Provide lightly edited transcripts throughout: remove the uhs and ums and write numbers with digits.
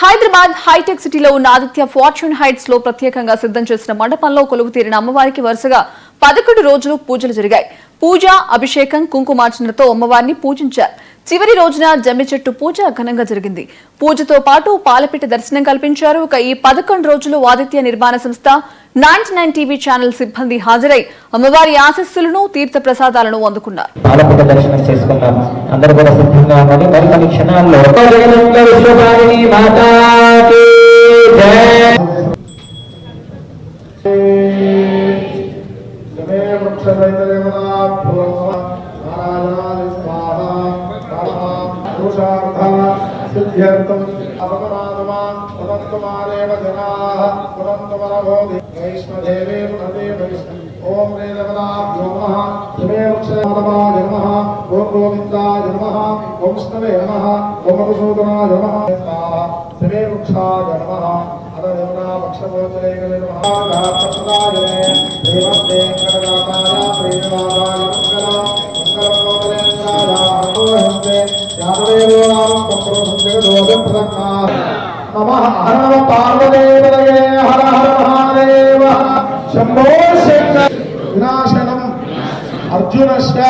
Hyderabad hitech సిటీలో ఉన్న Aditya fortune heights లో ప్రత్యేకంగా సిద్ధం చేసిన మండపంలో కొలువు తీరిన అమ్మవారికి వరుసగా 11 రోజులు పూజలు జరిగాయి. పూజ, అభిషేకం, కుంకుమార్చనలతో అమ్మవారిని పూజించారు. చివరి రోజున జమ్మి చెట్టు పూజ ఘనంగా జరిగింది. పూజతో పాటు పాలపిట్ట దర్శనం కల్పించారు. ఈ 11 రోజులు ఆదిత్య నిర్మాణ సంస్థ 99 టీవీ ఛానల్ సిబ్బంది హాజరై అమ్మవారి ఆశీస్సులను, తీర్థ ప్రసాదాలను అందుకున్నారు. పాలపిట్ట దర్శనం చేసుకున్నాం. అందరూ కూడా సిద్ధంగా ఉన్నారు. మరికొన్ని క్షణాల్లో सिद्ध्यर्थम अपगमानमा तदन्तमारेव जनाः पुरन्तमनभोधि वैष्णदेवे पुनते वैष्णव ओम वेदवनाभ्यो नमः शिवे वृक्षमादवाय नमः ओम गोविन्दाय नमः ओम विष्णवे नमः ओम मधुसूदनाय नमः शिवे वृक्षाय नमः अददेवना वक्षगोचरे नमः रात्रप्रदाय देवते कनकाय प्रेमवादाय मंगलम् नमः हर नम पार्वदेवतये हर हर महादेव शंभो शंकर विनाशनम अर्जुनस्य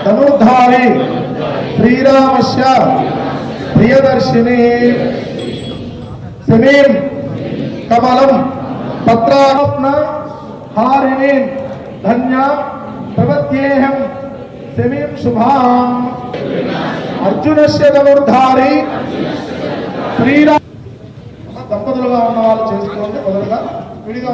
धनुर्धारी श्रीरामस्य प्रियदर्शिनी सिमीं कमलं पत्रात्न हारिणी धन्या प्रपद्येहं सिमीं शुभाम् अर्जुनस्य धनुर्धारी श्रीराम దంపతులుగా ఉన్న వాళ్ళు చేసుకోండి. మొదలుగా విడిగా